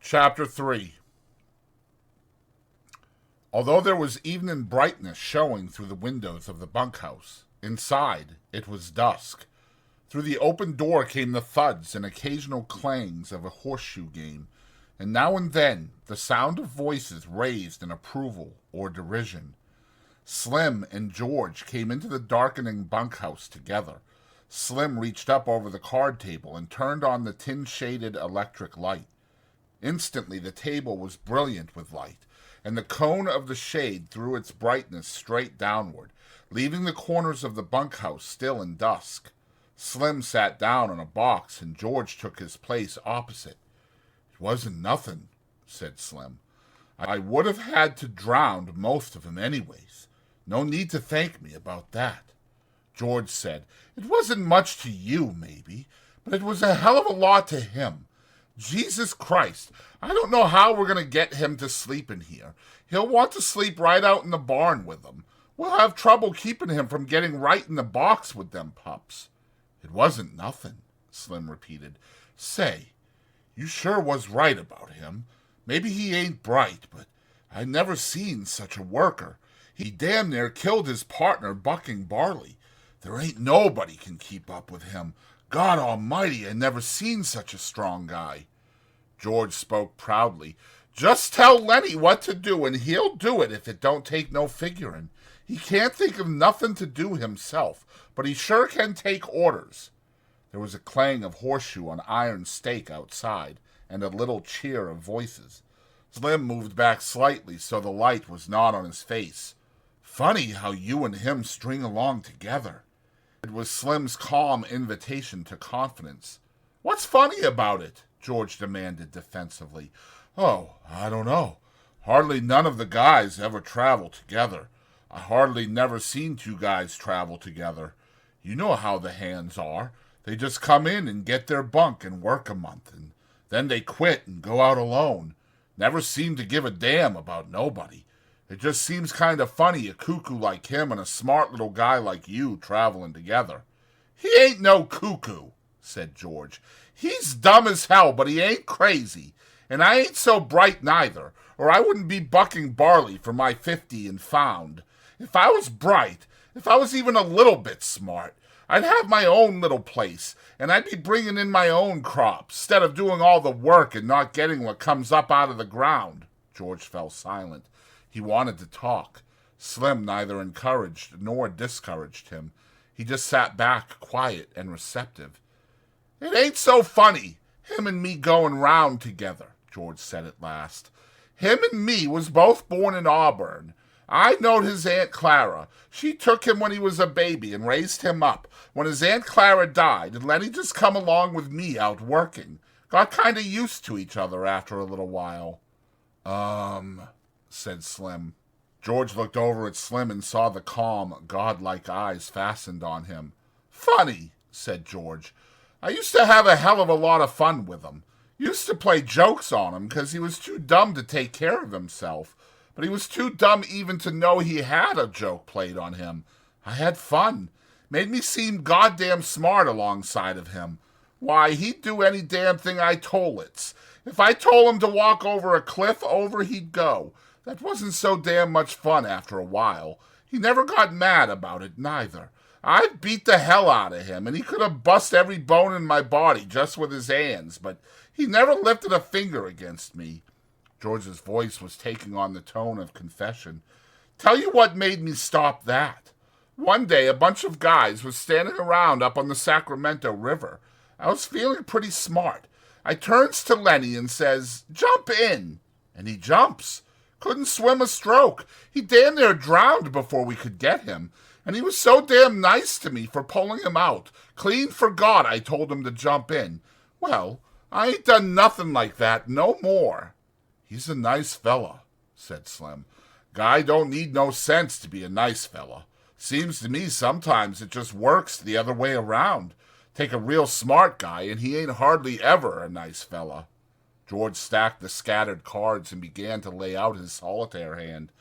Chapter 3. Although there was evening brightness showing through the windows of the bunkhouse, inside it was dusk. Through the open door came the thuds and occasional clangs of a horseshoe game, and now and then the sound of voices raised in approval or derision. Slim and George came into the darkening bunkhouse together. Slim reached up over the card table and turned on the tin-shaded electric light. Instantly the table was brilliant with light, and the cone of the shade threw its brightness straight downward, leaving the corners of the bunkhouse still in dusk. Slim sat down on a box, and George took his place opposite. "It wasn't nothing," said Slim. "I would have had to drown most of 'em anyways. No need to thank me about that." George said, "It wasn't much to you, maybe, but it was a hell of a lot to him. Jesus Christ, I don't know how we're going to get him to sleep in here. He'll want to sleep right out in the barn with them. We'll have trouble keeping him from getting right in the box with them pups." "It wasn't nothing," Slim repeated. "Say, you sure was right about him. Maybe he ain't bright, but I never seen such a worker. He damn near killed his partner bucking barley. There ain't nobody can keep up with him. God almighty, I never seen such a strong guy." George spoke proudly. "Just tell Lenny what to do, and he'll do it if it don't take no figuring. He can't think of nothing to do himself, but he sure can take orders." There was a clang of horseshoe on iron stake outside, and a little cheer of voices. Slim moved back slightly so the light was not on his face. "Funny how you and him string along together." It was Slim's calm invitation to confidence. "What's funny about it?" George demanded defensively. "Oh, I don't know. Hardly none of the guys ever travel together. I hardly never seen two guys travel together. You know how the hands are. They just come in and get their bunk and work a month, and then they quit and go out alone. Never seem to give a damn about nobody. It just seems kind of funny a cuckoo like him and a smart little guy like you traveling together." "He ain't no cuckoo," said George. "He's dumb as hell, but he ain't crazy. And I ain't so bright neither, or I wouldn't be bucking barley for my 50 and found. If I was bright, if I was even a little bit smart, I'd have my own little place, and I'd be bringing in my own crops, instead of doing all the work and not getting what comes up out of the ground." George fell silent. He wanted to talk. Slim neither encouraged nor discouraged him. He just sat back, quiet and receptive. "It ain't so funny, him and me going round together," George said at last. "Him and me was both born in Auburn. I knowed his Aunt Clara. She took him when he was a baby and raised him up. When his Aunt Clara died, and Lenny just come along with me out working. Got kind of used to each other after a little while." Said Slim. George looked over at Slim and saw the calm, godlike eyes fastened on him. "Funny," said George. "I used to have a hell of a lot of fun with him. Used to play jokes on him because he was too dumb to take care of himself. But he was too dumb even to know he had a joke played on him. I had fun. Made me seem goddamn smart alongside of him. Why, he'd do any damn thing I told it. If I told him to walk over a cliff, over he'd go. That wasn't so damn much fun after a while. He never got mad about it, neither. I beat the hell out of him, and he could have bust every bone in my body just with his hands, but he never lifted a finger against me." George's voice was taking on the tone of confession. "Tell you what made me stop that. One day a bunch of guys was standing around up on the Sacramento River. I was feeling pretty smart. I turns to Lenny and says, 'Jump in.' And he jumps. Couldn't swim a stroke. He damn near drowned before we could get him. And he was so damn nice to me for pulling him out. Clean forgot I told him to jump in. Well, I ain't done nothing like that no more." "He's a nice fella," said Slim. "Guy don't need no sense to be a nice fella. Seems to me sometimes it just works the other way around. Take a real smart guy, and he ain't hardly ever a nice fella." George stacked the scattered cards and began to lay out his solitaire hand.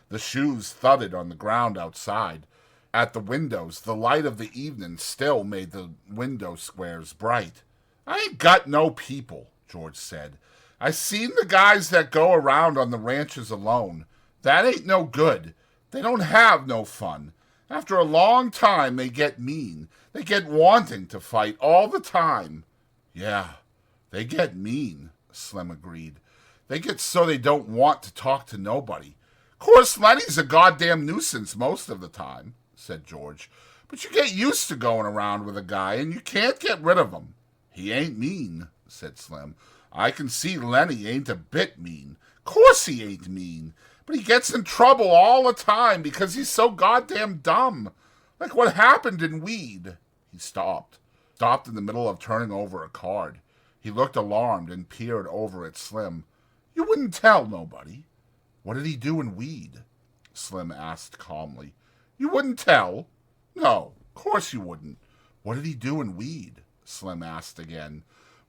The shoes thudded on the ground outside. At the windows, the light of the evening still made the window squares bright. "I ain't got no people," George said. I seen the guys that go around on the ranches alone. That ain't no good. They don't have no fun. After a long time, they get mean. They get wanting to fight all the time. Yeah, they get mean, Slim agreed. They get so they don't want to talk to nobody. Course, Lenny's a goddamn nuisance most of the time, said George. But you get used to going around with a guy, and you can't get rid of him. He ain't mean, said Slim. I can see Lenny ain't a bit mean. Course he ain't mean. But he gets in trouble all the time because he's so goddamn dumb. Like what happened in Weed. He stopped in the middle of turning over a card. He looked alarmed and peered over at Slim. You wouldn't tell nobody. What did he do in Weed? Slim asked calmly. You wouldn't tell? No, course you wouldn't. What did he do in Weed? Slim asked again.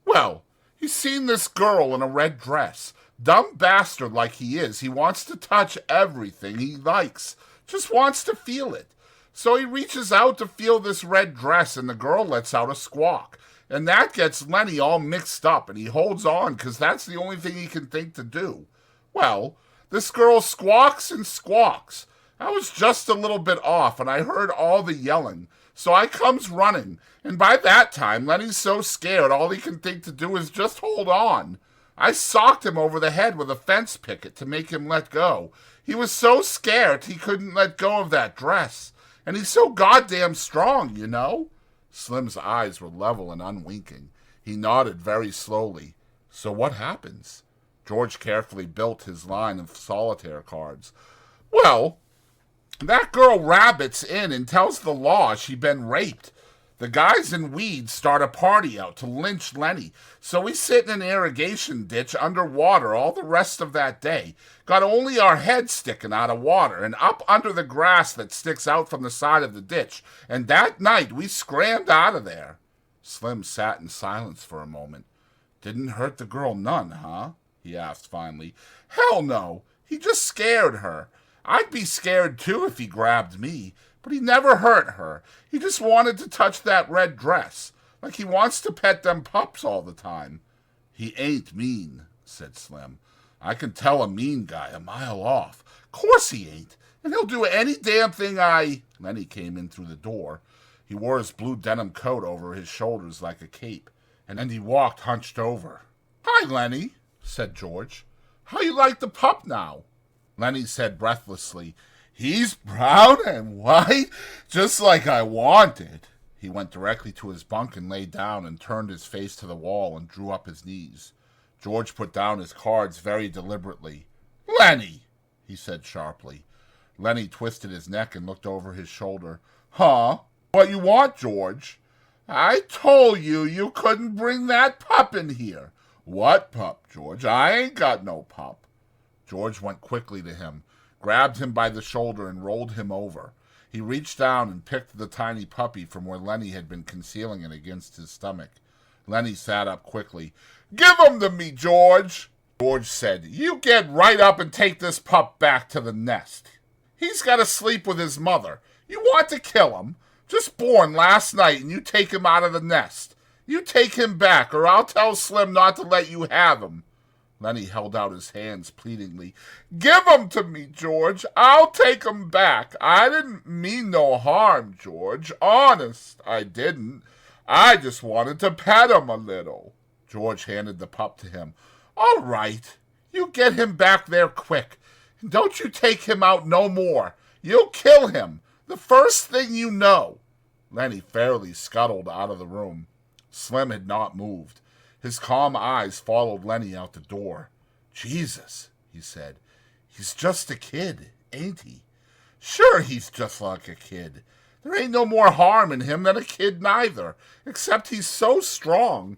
Well, he's seen this girl in a red dress. Dumb bastard like he is, he wants to touch everything he likes. Just wants to feel it. So he reaches out to feel this red dress, and the girl lets out a squawk. And that gets Lenny all mixed up, and he holds on because that's the only thing he can think to do. Well, this girl squawks and squawks. I was just a little bit off, and I heard all the yelling. So I comes running, and by that time, Lenny's so scared all he can think to do is just hold on. I socked him over the head with a fence picket to make him let go. He was so scared he couldn't let go of that dress. And he's so goddamn strong, you know? Slim's eyes were level and unwinking. He nodded very slowly. So what happens? George carefully built his line of solitaire cards. Well, that girl rabbits in and tells the law she been raped. The guys in Weed start a party out to lynch Lenny, so we sit in an irrigation ditch underwater all the rest of that day. Got only our heads sticking out of water and up under the grass that sticks out from the side of the ditch, and that night we scrammed out of there. Slim sat in silence for a moment. Didn't hurt the girl none, huh? He asked finally. Hell no, he just scared her. I'd be scared too if he grabbed me. But he never hurt her. He just wanted to touch that red dress, like he wants to pet them pups all the time. He ain't mean, said Slim. I can tell a mean guy a mile off. Course he ain't, and he'll do any damn thing Lenny came in through the door. He wore his blue denim coat over his shoulders like a cape, and he walked hunched over. Hi, Lenny, said George. How you like the pup now? Lenny said breathlessly, He's brown and white, just like I wanted. He went directly to his bunk and lay down and turned his face to the wall and drew up his knees. George put down his cards very deliberately. Lenny, he said sharply. Lenny twisted his neck and looked over his shoulder. Huh? What you want, George? I told you you couldn't bring that pup in here. What pup, George? I ain't got no pup. George went quickly to him, grabbed him by the shoulder, and rolled him over. He reached down and picked the tiny puppy from where Lenny had been concealing it against his stomach. Lenny sat up quickly. Give him to me, George, George said. You get right up and take this pup back to the nest. He's got to sleep with his mother. You want to kill him? Just born last night, and you take him out of the nest. You take him back, or I'll tell Slim not to let you have him. Lenny held out his hands pleadingly. Give him to me, George. I'll take him back. I didn't mean no harm, George. Honest, I didn't. I just wanted to pet him a little. George handed the pup to him. All right. You get him back there quick. And don't you take him out no more. You'll kill him. The first thing you know. Lenny fairly scuttled out of the room. Slim had not moved. His calm eyes followed Lenny out the door. Jesus, he said. He's just a kid, ain't he? Sure, he's just like a kid. There ain't no more harm in him than a kid neither, except he's so strong.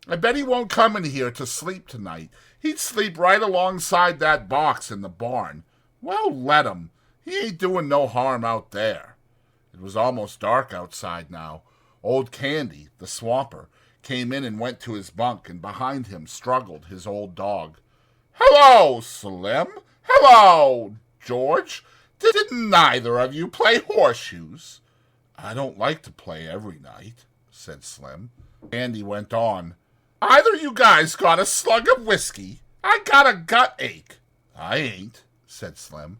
I bet he won't come in here to sleep tonight. He'd sleep right alongside that box in the barn. Well, let him. He ain't doing no harm out there. It was almost dark outside now. Old Candy, the swamper, came in and went to his bunk, and behind him struggled his old dog. Hello, Slim. Hello, George. Didn't neither of you play horseshoes? I don't like to play every night, said Slim. Candy went on. Either you guys got a slug of whiskey. I got a gut ache. I ain't, said Slim.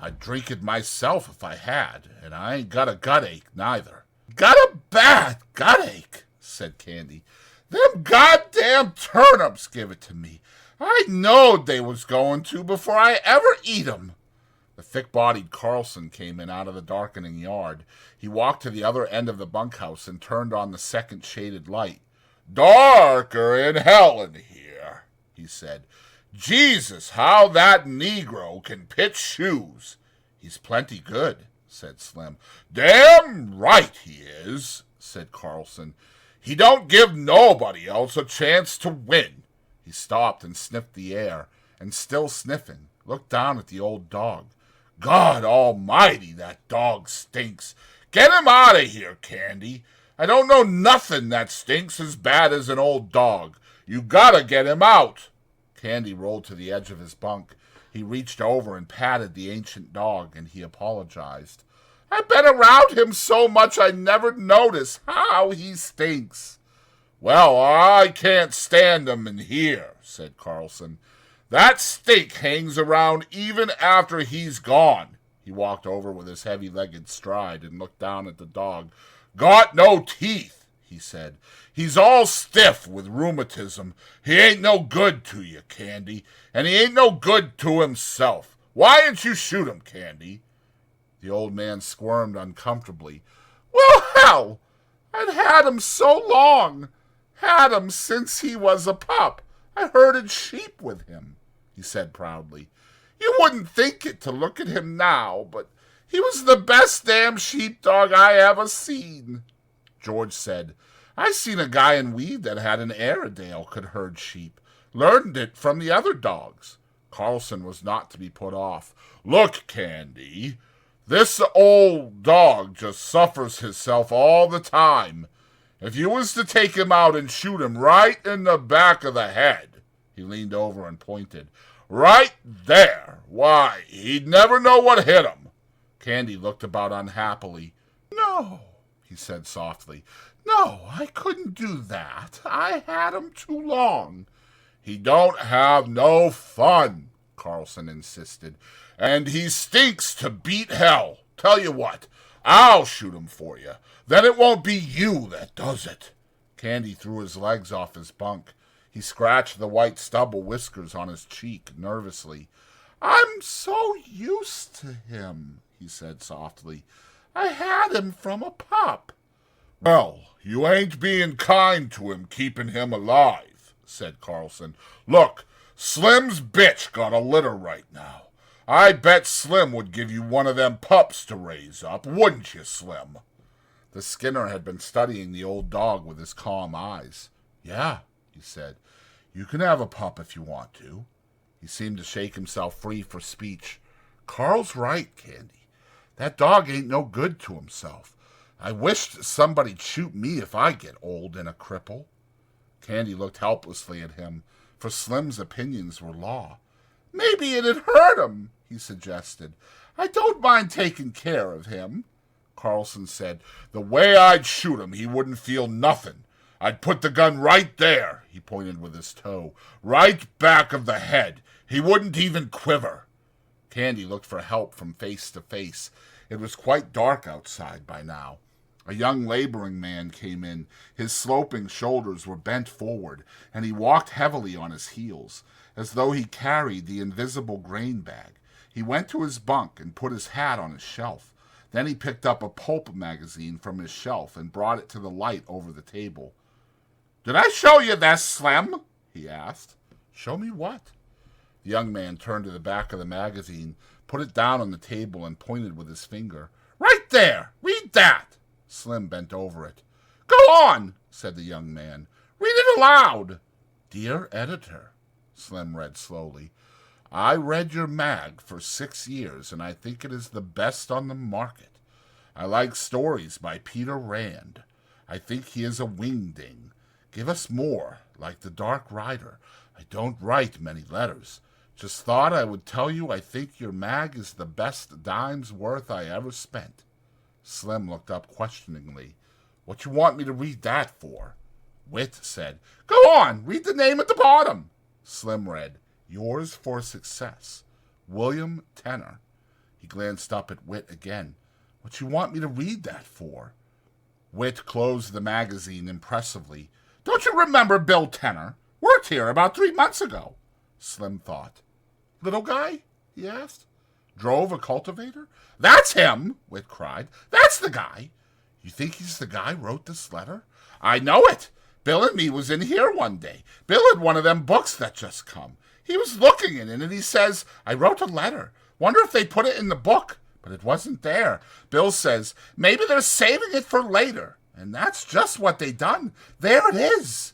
I'd drink it myself if I had, and I ain't got a gut ache neither. Got a bad gut ache, said Candy. Them goddamn turnips give it to me. I knowed they was going to before I ever eat 'em. The thick-bodied Carlson came in out of the darkening yard. He walked to the other end of the bunkhouse and turned on the second shaded light. Darker in hell in here, he said. Jesus, how that Negro can pitch shoes. He's plenty good, said Slim. Damn right he is, said Carlson. He don't give nobody else a chance to win. He stopped and sniffed the air, and still sniffing, looked down at the old dog. God almighty, that dog stinks. Get him out of here, Candy. I don't know nothing that stinks as bad as an old dog. You gotta get him out. Candy rolled to the edge of his bunk. He reached over and patted the ancient dog, and he apologized. I've been around him so much I never notice how he stinks. Well, I can't stand him in here, said Carlson. That stink hangs around even after he's gone. He walked over with his heavy-legged stride and looked down at the dog. Got no teeth, he said. He's all stiff with rheumatism. He ain't no good to you, Candy, and he ain't no good to himself. Why didn't you shoot him, Candy? The old man squirmed uncomfortably. Well, hell, I'd had him so long. Had him since he was a pup. I herded sheep with him, he said proudly. You wouldn't think it to look at him now, but he was the best damn sheepdog I ever seen. George said, I seen a guy in Weed that had an Airedale could herd sheep. Learned it from the other dogs. Carlson was not to be put off. Look, Candy, this old dog just suffers himself all the time. If you was to take him out and shoot him right in the back of the head, he leaned over and pointed, right there, why, he'd never know what hit him. Candy looked about unhappily. No, he said softly. No, I couldn't do that. I had him too long. He don't have no fun, Carlson insisted, and he stinks to beat hell. Tell you what, I'll shoot him for you. Then it won't be you that does it. Candy threw his legs off his bunk. He scratched the white stubble whiskers on his cheek nervously. I'm so used to him, he said softly. I had him from a pup. Well, you ain't being kind to him keeping him alive, said Carlson. Look, Slim's bitch got a litter right now. I bet Slim would give you one of them pups to raise up, wouldn't you, Slim? The Skinner had been studying the old dog with his calm eyes. Yeah, he said. You can have a pup if you want to. He seemed to shake himself free for speech. Carl's right, Candy. That dog ain't no good to himself. I wished somebody'd shoot me if I get old and a cripple. Candy looked helplessly at him, for Slim's opinions were law. Maybe it'd hurt him, he suggested. I don't mind taking care of him. Carlson said, the way I'd shoot him, he wouldn't feel nothing. I'd put the gun right there, he pointed with his toe, right back of the head. He wouldn't even quiver. Candy looked for help from face to face. It was quite dark outside by now. A young laboring man came in. His sloping shoulders were bent forward, and he walked heavily on his heels, as though he carried the invisible grain bag. He went to his bunk and put his hat on his shelf. Then he picked up a pulp magazine from his shelf and brought it to the light over the table. Did I show you this, Slim? He asked. Show me what? The young man turned to the back of the magazine, put it down on the table, and pointed with his finger. Right there! Read that! Slim bent over it. Go on, said the young man. Read it aloud. Dear Editor, Slim read slowly, I read your mag for 6 years, and I think it is the best on the market. I like stories by Peter Rand. I think he is a wingding. Give us more, like The Dark Rider. I don't write many letters. Just thought I would tell you I think your mag is the best dime's worth I ever spent. Slim looked up questioningly. What you want me to read that for? Wit said, "Go on, read the name at the bottom." Slim read, "Yours for success, William Tenner." He glanced up at Wit again. "What you want me to read that for?" Wit closed the magazine impressively. "Don't you remember Bill Tenner? Worked here about 3 months ago." Slim thought. "Little guy?" he asked. "Drove a cultivator?" "That's him!" Wit cried. "That's the guy." "You think he's the guy wrote this letter?" "I know it. Bill and me was in here one day. Bill had one of them books that just come. He was looking in it, and he says, 'I wrote a letter. Wonder if they put it in the book.' But it wasn't there. Bill says, 'Maybe they're saving it for later.' And that's just what they done. There it is."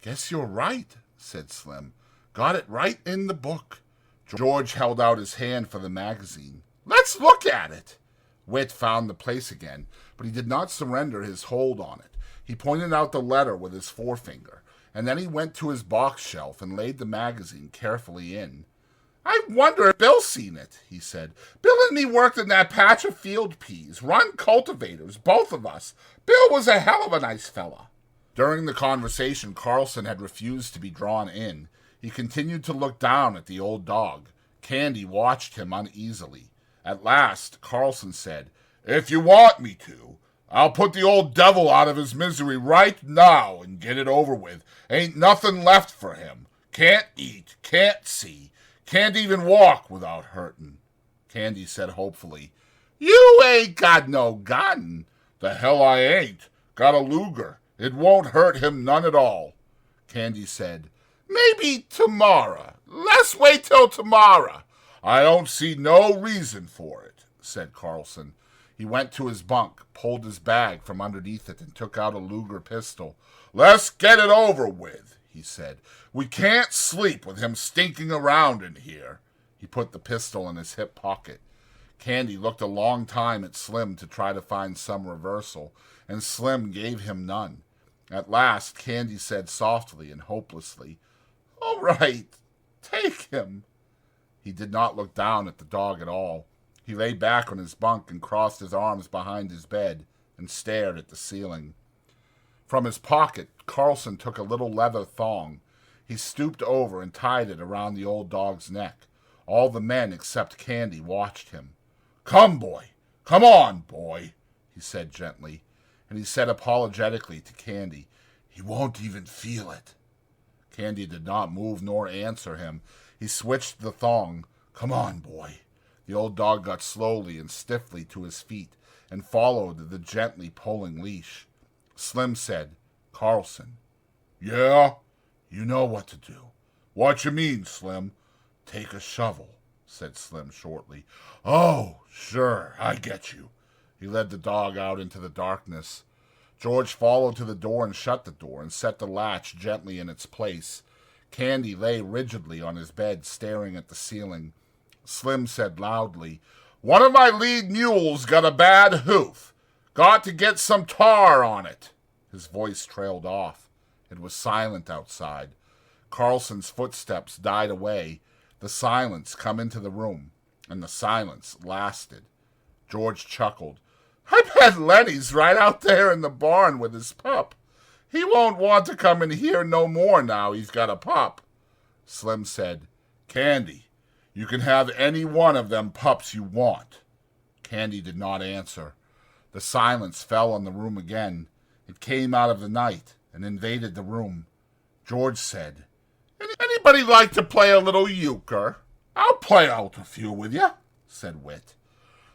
"Guess you're right," said Slim. "Got it right in the book." George held out his hand for the magazine. "Let's look at it." Wit found the place again, but he did not surrender his hold on it. He pointed out the letter with his forefinger, and then he went to his box shelf and laid the magazine carefully in. "I wonder if Bill's seen it," he said. "Bill and me worked in that patch of field peas, run cultivators, both of us. Bill was a hell of a nice fella." During the conversation, Carlson had refused to be drawn in. He continued to look down at the old dog. Candy watched him uneasily. At last, Carlson said, "If you want me to, I'll put the old devil out of his misery right now and get it over with. Ain't nothing left for him. Can't eat, can't see, can't even walk without hurting." Candy said hopefully, "You ain't got no gun." "The hell I ain't. Got a Luger. It won't hurt him none at all." Candy said, "Maybe tomorrow. Let's wait till tomorrow." "I don't see no reason for it," said Carlson. He went to his bunk, pulled his bag from underneath it, and took out a Luger pistol. "Let's get it over with," he said. "We can't sleep with him stinking around in here." He put the pistol in his hip pocket. Candy looked a long time at Slim to try to find some reversal, and Slim gave him none. At last, Candy said softly and hopelessly, "All right, take him." He did not look down at the dog at all. He lay back on his bunk and crossed his arms behind his bed and stared at the ceiling. From his pocket, Carlson took a little leather thong. He stooped over and tied it around the old dog's neck. All the men except Candy watched him. "Come, boy. Come on, boy," he said gently. And he said apologetically to Candy, "He won't even feel it." Candy did not move nor answer him. He switched the thong. "Come on, boy." The old dog got slowly and stiffly to his feet and followed the gently pulling leash. Slim said, "Carlson." "Yeah? You know what to do." "What you mean, Slim?" "Take a shovel," said Slim shortly. "Oh, sure, I get you." He led the dog out into the darkness. George followed to the door and shut the door and set the latch gently in its place. Candy lay rigidly on his bed, staring at the ceiling. Slim said loudly, "One of my lead mules got a bad hoof. Got to get some tar on it." His voice trailed off. It was silent outside. Carlson's footsteps died away. The silence come into the room, and the silence lasted. George chuckled. "I bet Lenny's right out there in the barn with his pup. He won't want to come in here no more now he's got a pup." Slim said, "Candy, you can have any one of them pups you want." Candy did not answer. The silence fell on the room again. It came out of the night and invaded the room. George said, "Anybody like to play a little euchre?" "I'll play out a few with you," said Wit.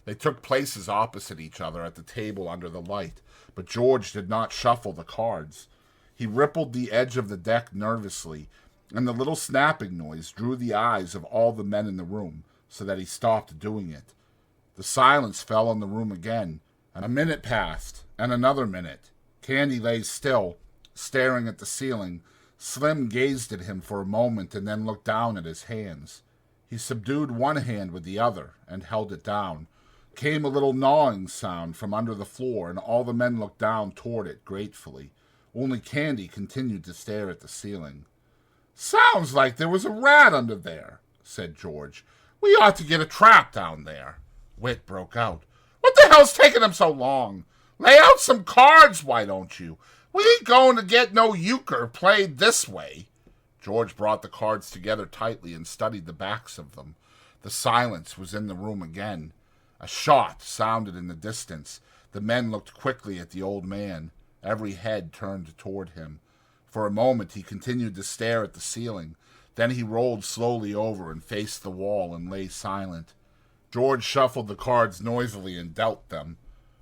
They took places opposite each other at the table under the light, but George did not shuffle the cards. He rippled the edge of the deck nervously, and the little snapping noise drew the eyes of all the men in the room, so that he stopped doing it. The silence fell on the room again, and a minute passed, and another minute. Candy lay still, staring at the ceiling. Slim gazed at him for a moment and then looked down at his hands. He subdued one hand with the other and held it down. Came a little gnawing sound from under the floor, and all the men looked down toward it gratefully. Only Candy continued to stare at the ceiling. "Sounds like there was a rat under there," said George. "We ought to get a trap down there." Wit broke out. "What the hell's taking them so long? Lay out some cards, why don't you? We ain't going to get no euchre played this way. George brought the cards together tightly and studied the backs of them. The silence was in the room again. A shot sounded in the distance. The men looked quickly at the old man. Every head turned toward him. For a moment he continued to stare at the ceiling. Then he rolled slowly over and faced the wall and lay silent. George shuffled the cards noisily and dealt them.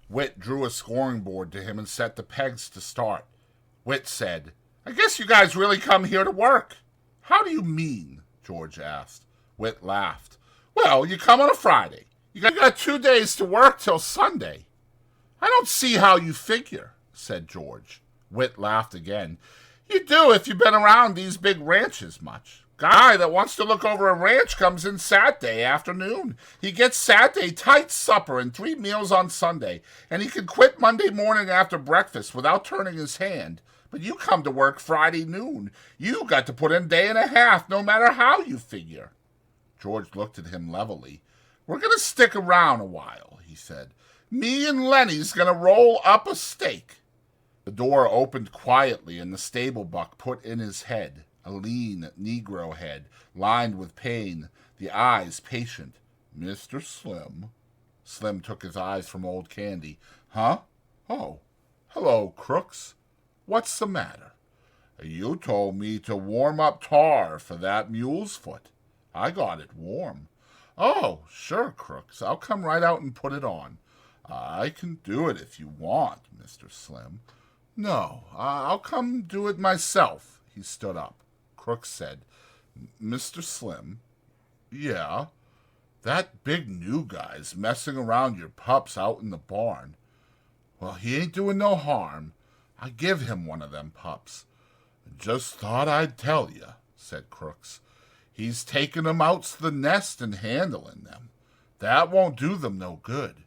Whit drew a scoring board to him and set the pegs to start. Whit said, "I guess you guys really come here to work." "How do you mean?" George asked. Whit laughed. "Well, you come on a Friday. You got 2 days to work till Sunday." "I don't see how you figure," said George. Whit laughed again. "You do if you've been around these big ranches much. Guy that wants to look over a ranch comes in Saturday afternoon. He gets Saturday tight supper and 3 meals on Sunday, and he can quit Monday morning after breakfast without turning his hand. But you come to work Friday noon. You got to put in a day and a half, no matter how you figure." George looked at him levelly. "We're going to stick around a while," he said. "Me and Lenny's going to roll up a steak." The door opened quietly, and the stable buck put in his head. A lean Negro head, lined with pain, the eyes patient. "Mr. Slim." Slim took his eyes from Old Candy. "Huh? Oh, hello, Crooks. What's the matter?" "You told me to warm up tar for that mule's foot. I got it warm." "Oh, sure, Crooks. I'll come right out and put it on." "I can do it if you want, Mr. Slim." "No, I'll come do it myself." He stood up. Crooks said, "Mr. Slim." "Yeah?" "That big new guy's messing around your pups out in the barn." "Well, he ain't doing no harm. I give him one of them pups." "Just thought I'd tell you," said Crooks. "He's taking 'em out to the nest and handling them. That won't do them no good."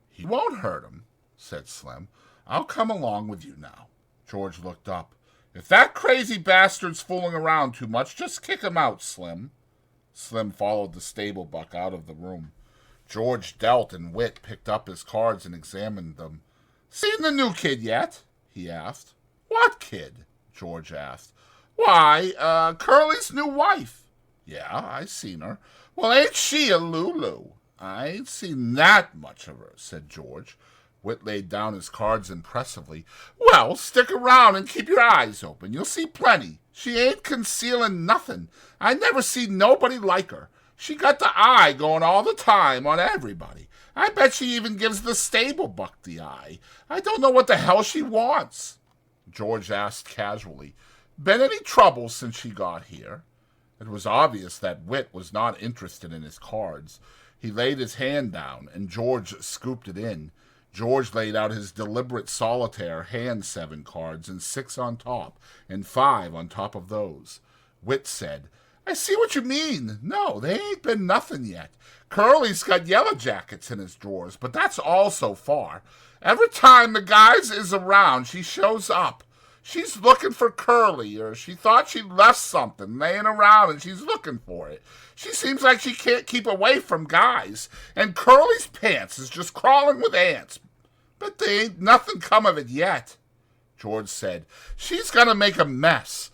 "He won't hurt 'em," said Slim. "I'll come along with you now." George looked up. "If that crazy bastard's fooling around too much, just kick him out, Slim." Slim followed the stable buck out of the room. George dealt, and Whit picked up his cards and examined them. "Seen the new kid yet?" he asked. "What kid?" George asked. "Why, Curly's new wife." "Yeah, I seen her." "Well, ain't she a Lulu?" "I ain't seen that much of her," said George. Whit laid down his cards impressively. "Well, stick around and keep your eyes open. You'll see plenty. She ain't concealing nothing. I never seen nobody like her. She got the eye going all the time on everybody. I bet she even gives the stable buck the eye. I don't know what the hell she wants." George asked casually, "Been any trouble since she got here?" It was obvious that Whit was not interested in his cards. He laid his hand down, and George scooped it in. George laid out his deliberate solitaire hand 7 cards and 6 on top, and 5 on top of those. Whit said, "I see what you mean. No, they ain't been nothing yet. Curly's got yellow jackets in his drawers, but that's all so far. Every time the guys is around, she shows up. She's looking for Curly, or she thought she'd left something laying around and she's looking for it. She seems like she can't keep away from guys, and Curly's pants is just crawling with ants. But there ain't nothing come of it yet." George said, "She's gonna make a mess.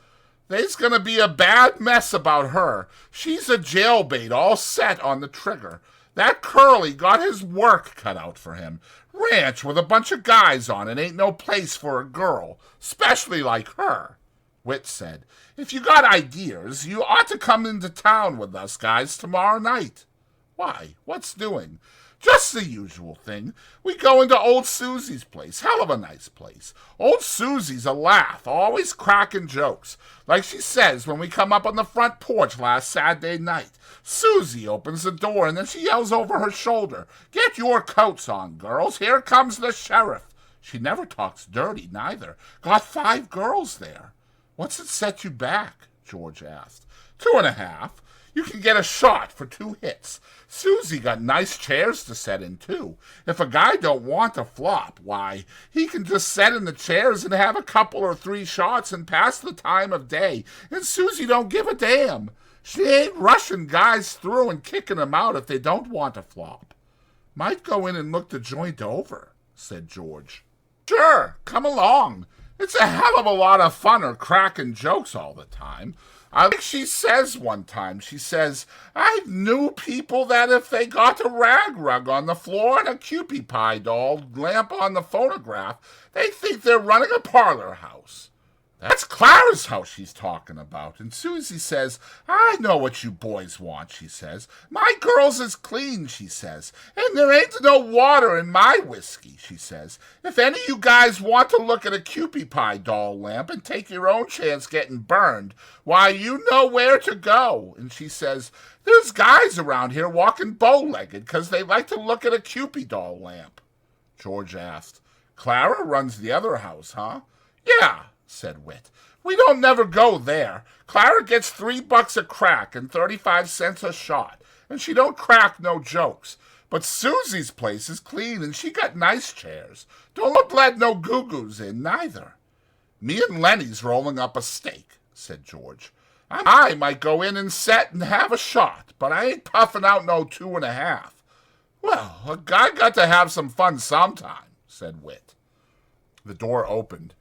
There's gonna be a bad mess about her. She's a jailbait all set on the trigger. That Curly got his work cut out for him. Ranch with a bunch of guys on it ain't no place for a girl, especially like her." Whit said, "If you got ideas, you ought to come into town with us guys tomorrow night." "Why, what's doing?" "Just the usual thing. We go into old Susie's place. Hell of a nice place. Old Susie's a laugh, always cracking jokes. Like she says when we come up on the front porch last Saturday night. Susie opens the door and then she yells over her shoulder, 'Get your coats on, girls. Here comes the sheriff.' She never talks dirty, neither. Got 5 girls there." "What's it set you back?" George asked. 2.5. You can get a shot for 2 hits. Susie got nice chairs to set in, too. If a guy don't want to flop, why, he can just set in the chairs and have a couple or 3 shots and pass the time of day, and Susie don't give a damn. She ain't rushing guys through and kicking them out if they don't want to flop." "Might go in and look the joint over," said George. "Sure, come along. It's a hell of a lot of fun her cracking jokes all the time. I think she says one time, she says, I knew people that if they got a rag rug on the floor and a Kewpie Pie doll lamp on the phonograph, they think they're running a parlor house. That's Clara's house she's talking about. And Susie says, I know what you boys want, she says. My girls is clean, she says. And there ain't no water in my whiskey, she says. If any of you guys want to look at a Kewpie Pie doll lamp and take your own chance getting burned, why, you know where to go. And she says, there's guys around here walking bow-legged because they like to look at a Kewpie doll lamp. George asked, Clara runs the other house, huh? Yeah, said Whit. We don't never go there. Clara gets $3 a crack and 35 cents a shot, and she don't crack no jokes. But Susie's place is clean, and she got nice chairs. Don't let no goo-goos in, neither. Me and Lenny's rolling up a steak, said George. I might go in and set and have a shot, but I ain't puffing out no 2.5. Well, a guy got to have some fun sometime, said Whit. The door opened,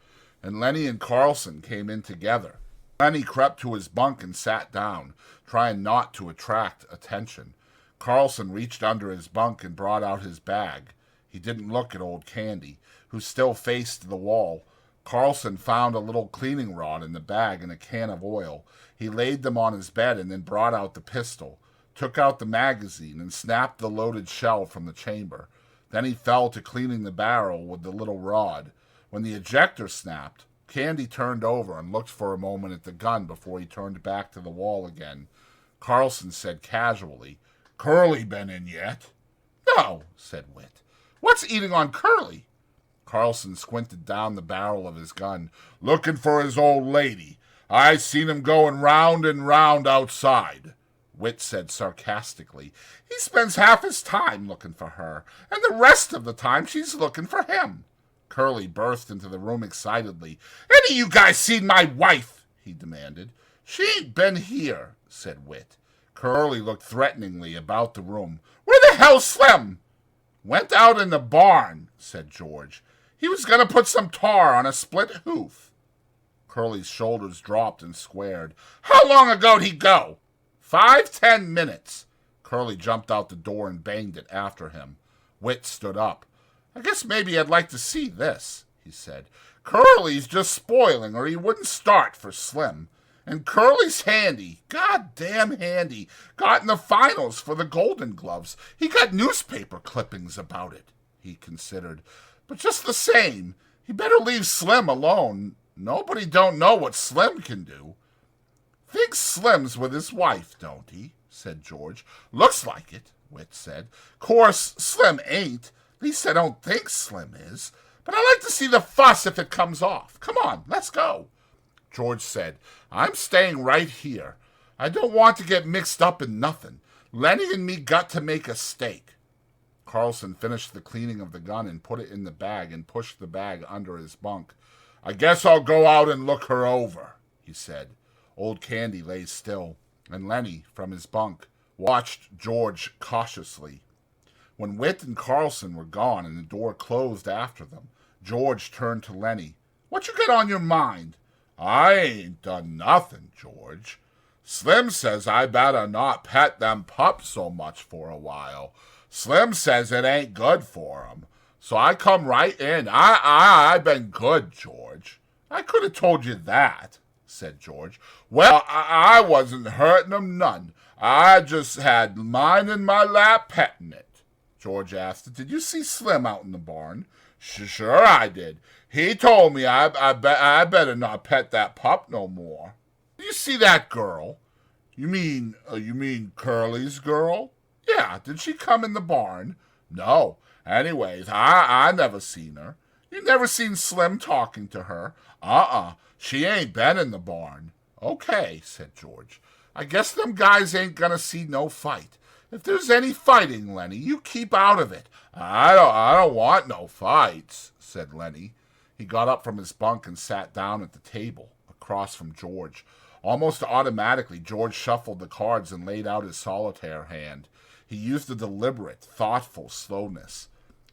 and Lenny and Carlson came in together. Lenny crept to his bunk and sat down, trying not to attract attention. Carlson reached under his bunk and brought out his bag. He didn't look at old Candy, who still faced the wall. Carlson found a little cleaning rod in the bag and a can of oil. He laid them on his bed and then brought out the pistol, took out the magazine, and snapped the loaded shell from the chamber. Then he fell to cleaning the barrel with the little rod. When the ejector snapped, Candy turned over and looked for a moment at the gun before he turned back to the wall again. Carlson said casually, Curly been in yet? No, said Whit. What's eating on Curly? Carlson squinted down the barrel of his gun. Looking for his old lady. I seen him going round and round outside. Whit said sarcastically, he spends half his time looking for her, and the rest of the time she's looking for him. Curly burst into the room excitedly. Any of you guys seen my wife? He demanded. She ain't been here, said Whit. Curly looked threateningly about the room. Where the hell's Slim? Went out in the barn, said George. He was going to put some tar on a split hoof. Curly's shoulders dropped and squared. How long ago'd he go? 5-10 minutes. Curly jumped out the door and banged it after him. Whit stood up. I guess maybe I'd like to see this, he said. Curly's just spoiling, or he wouldn't start for Slim. And Curly's handy, goddamn handy. Got in the finals for the Golden Gloves. He got newspaper clippings about it, he considered. But just the same, he better leave Slim alone. Nobody don't know what Slim can do. Thinks Slim's with his wife, don't he? Said George. Looks like it, Whit said. Course, Slim ain't. At least I don't think Slim is. But I like to see the fuss if it comes off. Come on, let's go. George said, I'm staying right here. I don't want to get mixed up in nothing. Lenny and me got to make a steak. Carlson finished the cleaning of the gun and put it in the bag and pushed the bag under his bunk. I guess I'll go out and look her over, he said. Old Candy lay still, and Lenny, from his bunk, watched George cautiously. When Whit and Carlson were gone and the door closed after them, George turned to Lenny. What you got on your mind? I ain't done nothing, George. Slim says I better not pet them pups so much for a while. Slim says it ain't good for 'em. So I come right in. I been good, George. I could have told you that, said George. Well, I wasn't hurting 'em none. I just had mine in my lap petting it. George asked, did you see Slim out in the barn? Sure I did. He told me I better not pet that pup no more. Did you see that girl? You mean Curly's girl? Yeah, did she come in the barn? No. Anyways, I never seen her. You never seen Slim talking to her? She ain't been in the barn. Okay, said George. I guess them guys ain't gonna see no fight. If there's any fighting, Lenny, you keep out of it. I don't want no fights, said Lenny. He got up from his bunk and sat down at the table, across from George. Almost automatically, George shuffled the cards and laid out his solitaire hand. He used a deliberate, thoughtful slowness.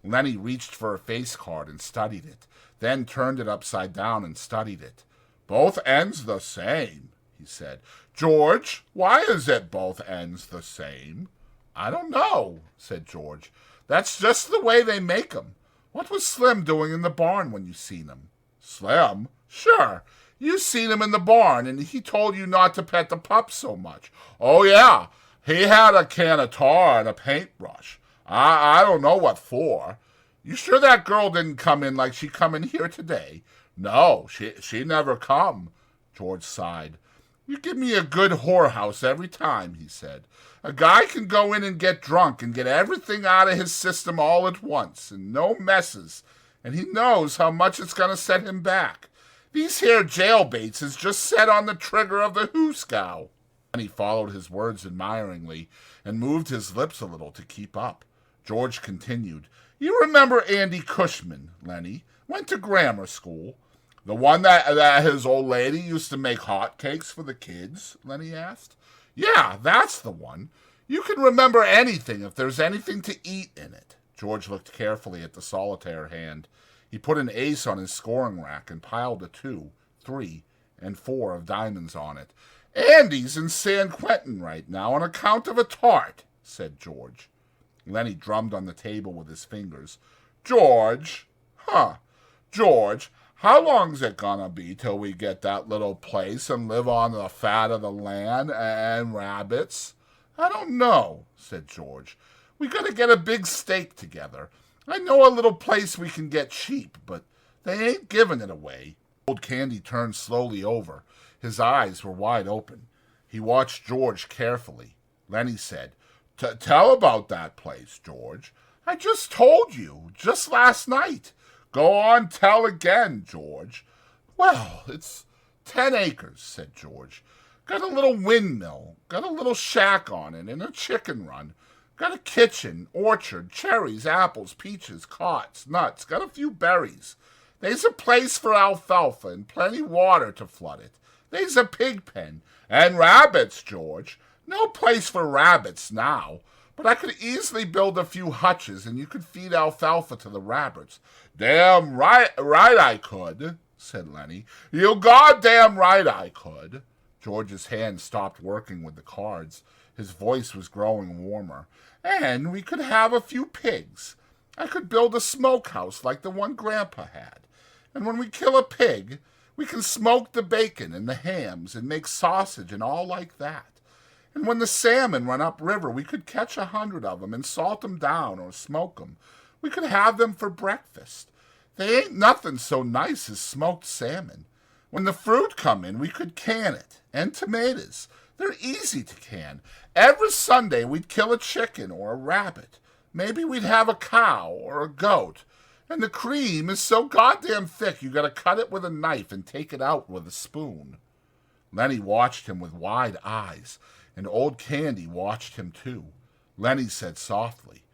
Lenny reached for a face card and studied it, then turned it upside down and studied it. "Both ends the same," he said. "George, why is it both ends the same?" "I don't know," said George. "That's just the way they make 'em. What was Slim doing in the barn when you seen him?" "Slim? Sure. You seen him in the barn, and he told you not to pet the pups so much." "Oh, yeah. He had a can of tar and a paintbrush. I don't know what for. You sure that girl didn't come in like she come in here today?" "No, she never come." George sighed. "You give me a good whorehouse every time," he said. "A guy can go in and get drunk and get everything out of his system all at once, and no messes, and he knows how much it's going to set him back. These here jailbaits is just set on the trigger of the hoosgow." And he followed his words admiringly and moved his lips a little to keep up. George continued, "You remember Andy Cushman, Lenny? Went to grammar school. The one that his old lady used to make hot cakes for the kids?" Lenny asked. "Yeah, that's the one. You can remember anything if there's anything to eat in it." George looked carefully at the solitaire hand. He put an ace on his scoring rack and piled a 2, 3, and 4 of diamonds on it. "Andy's in San Quentin right now on account of a tart," said George. Lenny drummed on the table with his fingers. George, how long's it gonna be till we get that little place and live on the fat of the land and rabbits?" "I don't know," said George. "We gotta get a big stake together. I know a little place we can get cheap, but they ain't giving it away." Old Candy turned slowly over. His eyes were wide open. He watched George carefully. Lenny said, "Tell about that place, George." "I just told you, just last night." "Go on, tell again, George." "Well, it's 10 acres, said George. "Got a little windmill, got a little shack on it, and a chicken run. Got a kitchen, orchard, cherries, apples, peaches, cots, nuts, got a few berries. They's a place for alfalfa and plenty water to flood it. They's a pig pen, and rabbits, George. No place for rabbits now, but I could easily build a few hutches and you could feed alfalfa to the rabbits." "Damn right I could," said Lenny. "You goddamn right I could." George's hand stopped working with the cards. His voice was growing warmer. "And we could have a few pigs. I could build a smokehouse like the one Grandpa had. And when we kill a pig, we can smoke the bacon and the hams and make sausage and all like that. And when the salmon run upriver, we could catch 100 of 'em and salt 'em down or smoke 'em. We could have them for breakfast. They ain't nothing so nice as smoked salmon. When the fruit come in, we could can it. And tomatoes. They're easy to can. Every Sunday we'd kill a chicken or a rabbit. Maybe we'd have a cow or a goat. And the cream is so goddamn thick you gotta cut it with a knife and take it out with a spoon." Lenny watched him with wide eyes, and Old Candy watched him too. Lenny said softly,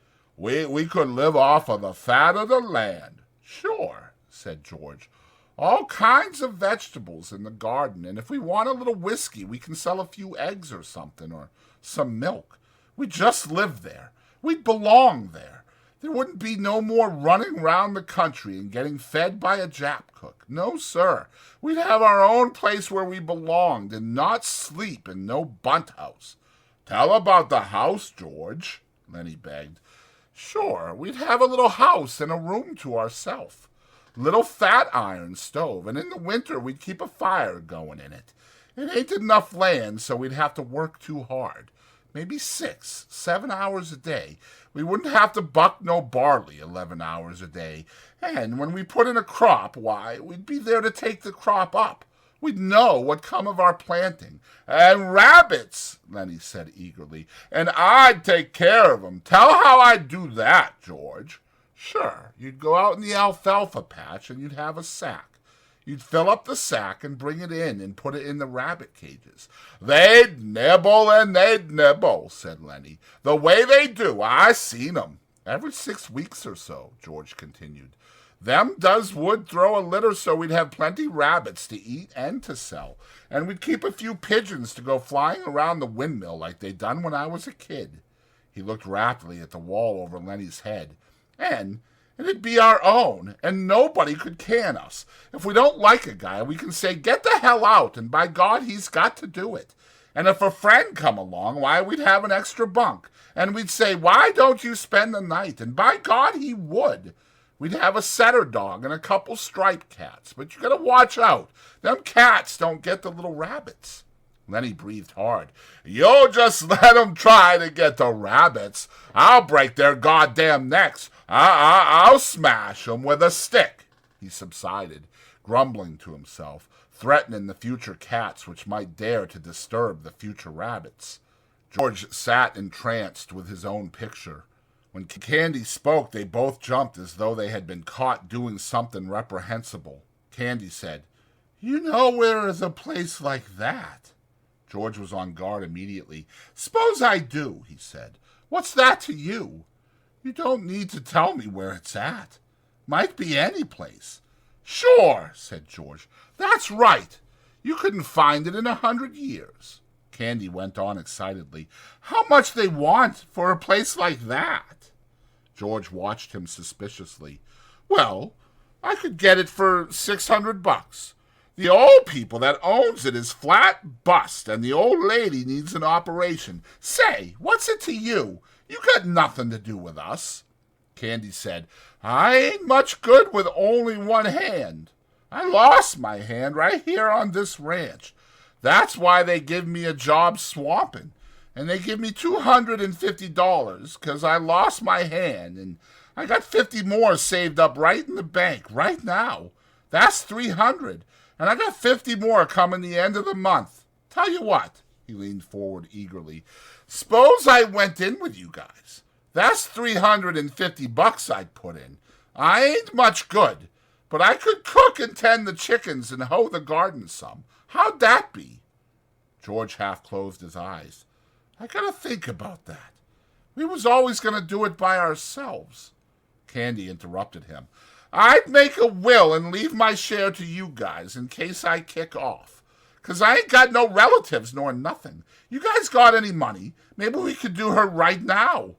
We could live off of the fat of the land." "Sure," said George. "All kinds of vegetables in the garden, and if we want a little whiskey, we can sell a few eggs or something, or some milk. We'd just live there. We'd belong there. There wouldn't be no more running round the country and getting fed by a Jap cook. No, sir. We'd have our own place where we belonged and not sleep in no bunt house." "Tell about the house, George," Lenny begged. "Sure, we'd have a little house and a room to ourself. Little fat iron stove, and in the winter we'd keep a fire going in it. It ain't enough land, so we'd have to work too hard. Maybe 6, 7 hours a day. We wouldn't have to buck no barley 11 hours a day. And when we put in a crop, why, we'd be there to take the crop up. We'd know what come of our planting. And rabbits," Lenny said eagerly, "and I'd take care of 'em. Tell how I'd do that, George." "Sure, you'd go out in the alfalfa patch and you'd have a sack. You'd fill up the sack and bring it in and put it in the rabbit cages." "They'd nibble and they'd nibble," said Lenny. "The way they do, I seen 'em. Every 6 weeks or so," George continued. "Them does would throw a litter so we'd have plenty rabbits to eat and to sell, and we'd keep a few pigeons to go flying around the windmill like they done when I was a kid." He looked rapidly at the wall over Lenny's head. "And and it'd be our own, and nobody could can us. If we don't like a guy, we can say, get the hell out, and by God, he's got to do it. And if a friend come along, why, we'd have an extra bunk. And we'd say, why don't you spend the night? And by God, he would. We'd have a setter dog and a couple striped cats. But you gotta watch out. Them cats don't get the little rabbits. Lenny breathed hard. You just let 'em try to get the rabbits. I'll break their goddamn necks. I'll smash 'em with a stick. He subsided, grumbling to himself, threatening the future cats which might dare to disturb the future rabbits. George sat entranced with his own picture. When Candy spoke, they both jumped as though they had been caught doing something reprehensible. Candy said, You know where is a place like that? George was on guard immediately. Suppose I do, he said. What's that to you? You don't need to tell me where it's at. Might be any place. Sure, said George. That's right. You couldn't find it in 100 years. Candy went on excitedly. How much they want for a place like that? George watched him suspiciously. Well, I could get it for $600. The old people that owns it is flat bust, and the old lady needs an operation. Say, what's it to you? You got nothing to do with us. Candy said, I ain't much good with only one hand. I lost my hand right here on this ranch. That's why they give me a job swamping. And they give me $250 because I lost my hand, and I got 50 more saved up right in the bank right now. That's $300. And I got 50 more coming the end of the month. Tell you what, he leaned forward eagerly. Suppose I went in with you guys. That's $350 I'd put in. I ain't much good, but I could cook and tend the chickens and hoe the garden some. How'd that be? George half closed his eyes. I gotta think about that. We was always gonna do it by ourselves. Candy interrupted him. I'd make a will and leave my share to you guys in case I kick off. 'Cause I ain't got no relatives nor nothing. You guys got any money? Maybe we could do her right now.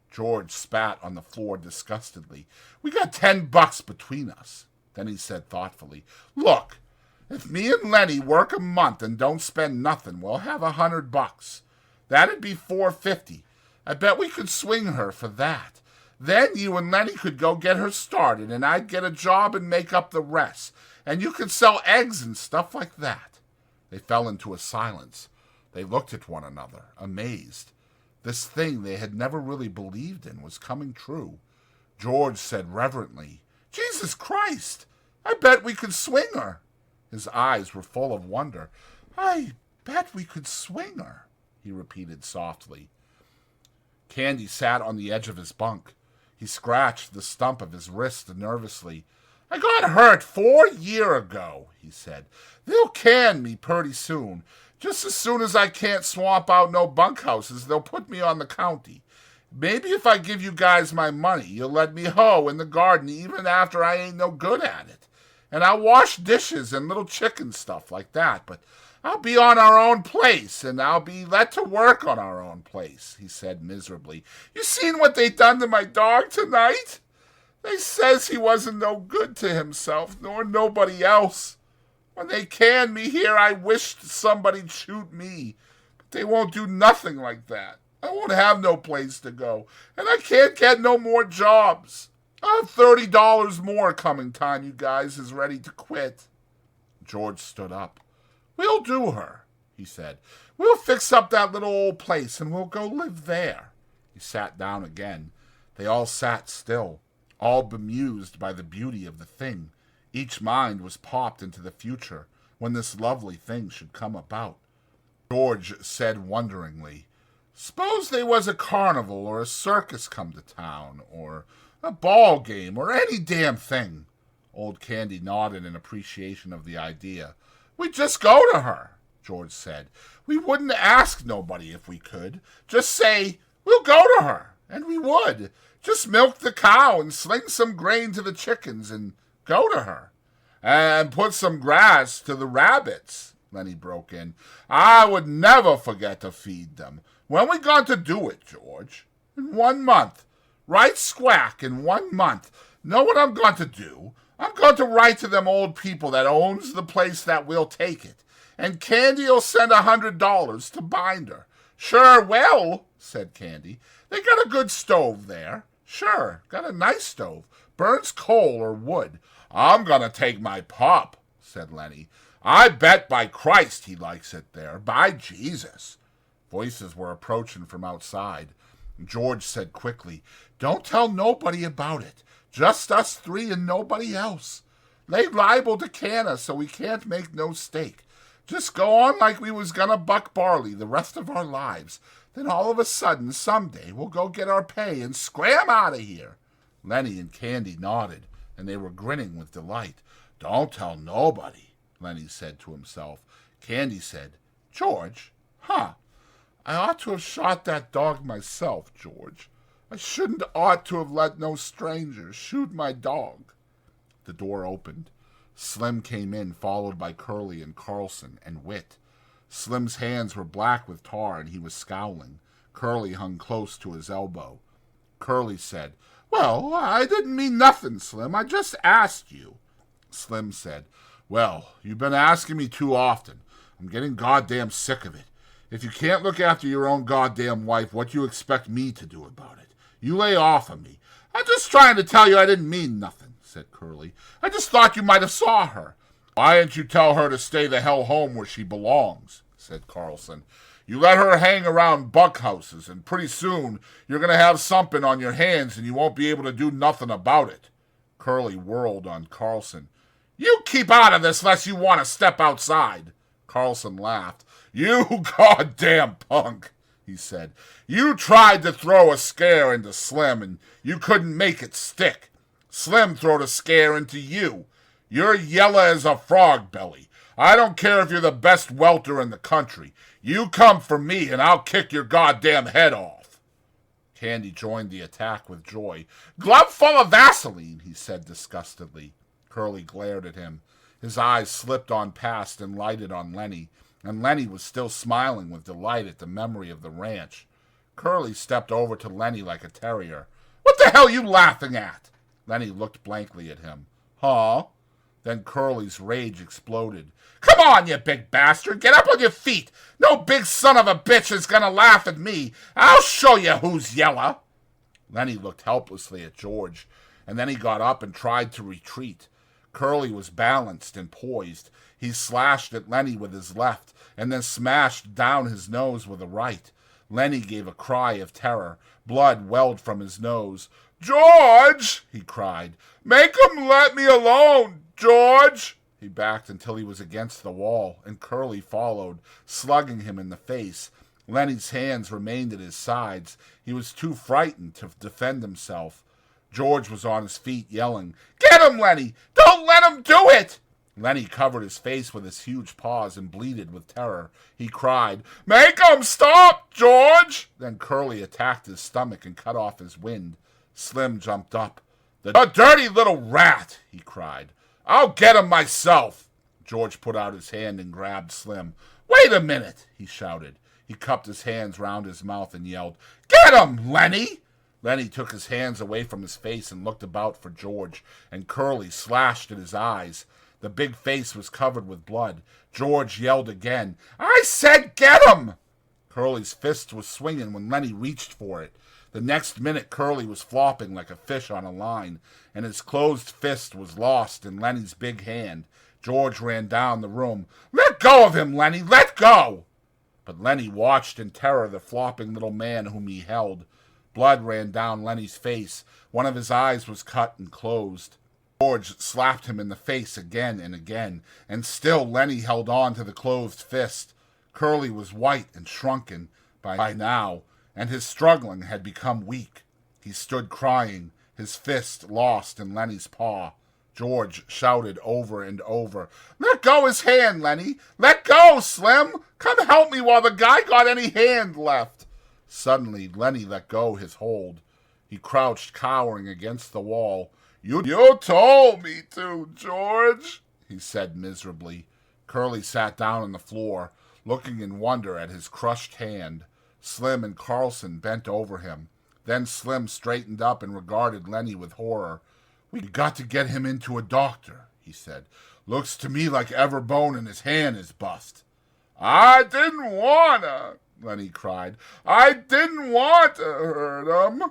George spat on the floor disgustedly. We got $10 between us. Then he said thoughtfully, Look, if me and Lenny work a month and don't spend nothing, we'll have $100. That'd be $450. I bet we could swing her for that. Then you and Lenny could go get her started, and I'd get a job and make up the rest. And you could sell eggs and stuff like that. They fell into a silence. They looked at one another, amazed. This thing they had never really believed in was coming true. George said reverently, Jesus Christ! I bet we could swing her. His eyes were full of wonder. I bet we could swing her, he repeated softly. Candy sat on the edge of his bunk. He scratched the stump of his wrist nervously. I got hurt 4 years ago, he said. They'll can me pretty soon. Just as soon as I can't swamp out no bunkhouses, they'll put me on the county. Maybe if I give you guys my money, you'll let me hoe in the garden even after I ain't no good at it. And I'll wash dishes and little chicken stuff like that, but I'll be on our own place, and I'll be let to work on our own place, he said miserably. You seen what they done to my dog tonight? They says he wasn't no good to himself, nor nobody else. When they canned me here, I wished somebody'd shoot me. But they won't do nothing like that. I won't have no place to go, and I can't get no more jobs. I'll have $30 more coming time you guys is ready to quit. George stood up. We'll do her, he said. We'll fix up that little old place, and we'll go live there. He sat down again. They all sat still, all bemused by the beauty of the thing. Each mind was popped into the future, when this lovely thing should come about. George said wonderingly, Suppose there was a carnival or a circus come to town, or a ball game, or any damn thing. Old Candy nodded in appreciation of the idea. We'd just go to her, George said. We wouldn't ask nobody if we could. Just say, we'll go to her, and we would. Just milk the cow and sling some grain to the chickens and go to her. And put some grass to the rabbits, Lenny broke in. I would never forget to feed them. When we going to do it, George? In 1 month. Right squack in 1 month. Know what I'm going to do? I'm going to write to them old people that owns the place that will take it, and Candy'll send $100 to bind her. Sure will, said Candy. They got a good stove there. Sure, got a nice stove. Burns coal or wood. I'm going to take my pup, said Lenny. I bet by Christ he likes it there. By Jesus. Voices were approaching from outside. George said quickly, Don't tell nobody about it. Just us three and nobody else. They liable to can us so we can't make no stake. Just go on like we was gonna buck barley the rest of our lives. Then all of a sudden, someday, we'll go get our pay and scram out of here. Lenny and Candy nodded, and they were grinning with delight. Don't tell nobody, Lenny said to himself. Candy said, George, I ought to have shot that dog myself, George. I shouldn't ought to have let no stranger shoot my dog. The door opened. Slim came in, followed by Curly and Carlson and Whit. Slim's hands were black with tar, and he was scowling. Curly hung close to his elbow. Curly said, Well, I didn't mean nothing, Slim. I just asked you. Slim said, Well, you've been asking me too often. I'm getting goddamn sick of it. If you can't look after your own goddamn wife, what do you expect me to do about it? You lay off of me. I'm just trying to tell you I didn't mean nothing, said Curly. I just thought you might have saw her. Why didn't you tell her to stay the hell home where she belongs, said Carlson. You let her hang around bunkhouses, and pretty soon you're going to have something on your hands and you won't be able to do nothing about it. Curly whirled on Carlson. You keep out of this unless you want to step outside. Carlson laughed. You goddamn punk, he said. You tried to throw a scare into Slim, and you couldn't make it stick. Slim throwed a scare into you. You're yellow as a frog belly. I don't care if you're the best welter in the country. You come for me, and I'll kick your goddamn head off. Candy joined the attack with joy. Glove full of Vaseline, he said disgustedly. Curly glared at him. His eyes slipped on past and lighted on Lenny, and Lenny was still smiling with delight at the memory of the ranch. Curly stepped over to Lenny like a terrier. What the hell are you laughing at? Lenny looked blankly at him. Huh? Then Curly's rage exploded. Come on, you big bastard! Get up on your feet! No big son of a bitch is gonna laugh at me! I'll show you who's yellow! Lenny looked helplessly at George, and then he got up and tried to retreat. Curly was balanced and poised. He slashed at Lenny with his left, and then smashed down his nose with a right. Lenny gave a cry of terror. Blood welled from his nose. George! He cried. Make 'em let me alone, George! He backed until he was against the wall, and Curly followed, slugging him in the face. Lenny's hands remained at his sides. He was too frightened to defend himself. George was on his feet, yelling, Get him, Lenny! Don't let him do it! Lenny covered his face with his huge paws and bleated with terror. He cried, Make 'em stop, George! Then Curly attacked his stomach and cut off his wind. Slim jumped up. The dirty little rat, he cried. I'll get him myself. George put out his hand and grabbed Slim. Wait a minute, he shouted. He cupped his hands round his mouth and yelled, Get him, Lenny! Lenny took his hands away from his face and looked about for George, and Curly slashed at his eyes. The big face was covered with blood. George yelled again, I said get him! Curly's fist was swinging when Lenny reached for it. The next minute Curly was flopping like a fish on a line, and his closed fist was lost in Lenny's big hand. George ran down the room. Let go of him, Lenny! Let go! But Lenny watched in terror the flopping little man whom he held. Blood ran down Lenny's face. One of his eyes was cut and closed. George slapped him in the face again and again, and still Lenny held on to the closed fist. Curly was white and shrunken by now, and his struggling had become weak. He stood crying, his fist lost in Lenny's paw. George shouted over and over, Let go his hand, Lenny! Let go, Slim! Come help me while the guy got any hand left! Suddenly, Lenny let go his hold. He crouched cowering against the wall. You told me to, George, he said miserably. Curly sat down on the floor, looking in wonder at his crushed hand. Slim and Carlson bent over him. Then Slim straightened up and regarded Lenny with horror. We got to get him into a doctor, he said. Looks to me like every bone in his hand is bust. I didn't wanna, Lenny cried. I didn't want to hurt him.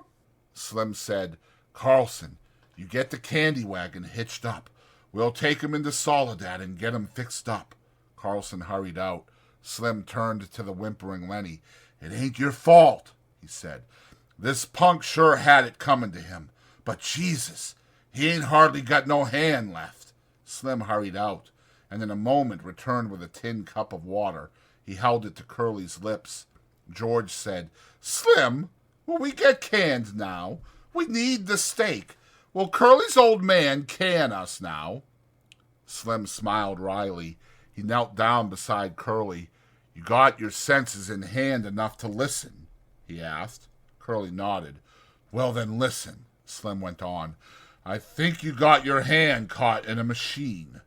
Slim said, Carlson, you get the candy wagon hitched up. We'll take him into Soledad and get him fixed up. Carlson hurried out. Slim turned to the whimpering Lenny. It ain't your fault, he said. This punk sure had it coming to him. But Jesus, he ain't hardly got no hand left. Slim hurried out, and in a moment returned with a tin cup of water. He held it to Curly's lips. George said, Slim, will we get canned now? We need the steak. Will Curly's old man can us now? Slim smiled wryly. He knelt down beside Curly. You got your senses in hand enough to listen? He asked. Curly nodded. Well, then listen, Slim went on. I think you got your hand caught in a machine.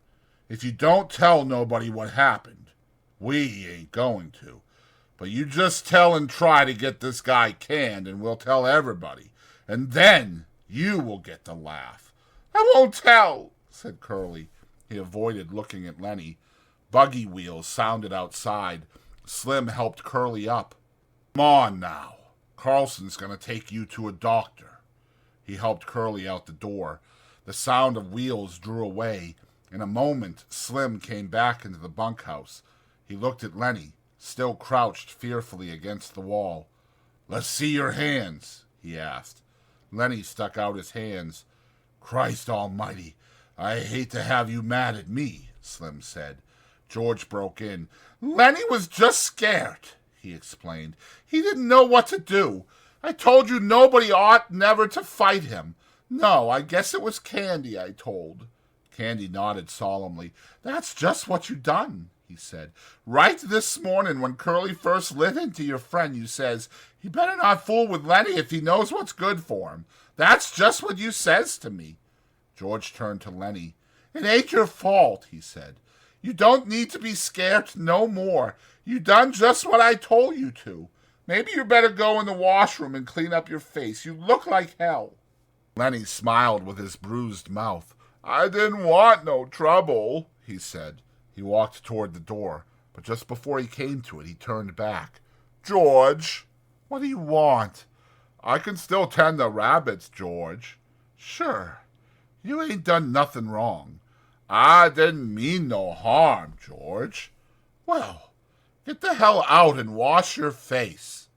If you don't tell nobody what happened, we ain't going to. But you just tell and try to get this guy canned, and we'll tell everybody. And then you will get the laugh. I won't tell, said Curly. He avoided looking at Lenny. Buggy wheels sounded outside. Slim helped Curly up. Come on now. Carlson's going to take you to a doctor. He helped Curly out the door. The sound of wheels drew away. In a moment, Slim came back into the bunkhouse. He looked at Lenny, still crouched fearfully against the wall. Let's see your hands, he asked. Lenny stuck out his hands. Christ almighty, I hate to have you mad at me, Slim said. George broke in. Lenny was just scared, he explained. He didn't know what to do. I told you nobody ought never to fight him. No, I guess it was Candy I told. Candy nodded solemnly. That's just what you done, he said. Right this morning when Curly first lit into your friend, you says, he better not fool with Lenny if he knows what's good for him. That's just what you says to me. George turned to Lenny. It ain't your fault, he said. You don't need to be scared no more. You done just what I told you to. Maybe you better go in the washroom and clean up your face. You look like hell. Lenny smiled with his bruised mouth. I didn't want no trouble, he said. He walked toward the door, but just before he came to it, he turned back. George, what do you want? I can still tend the rabbits, George. Sure, you ain't done nothing wrong. I didn't mean no harm, George. Well, get the hell out and wash your face.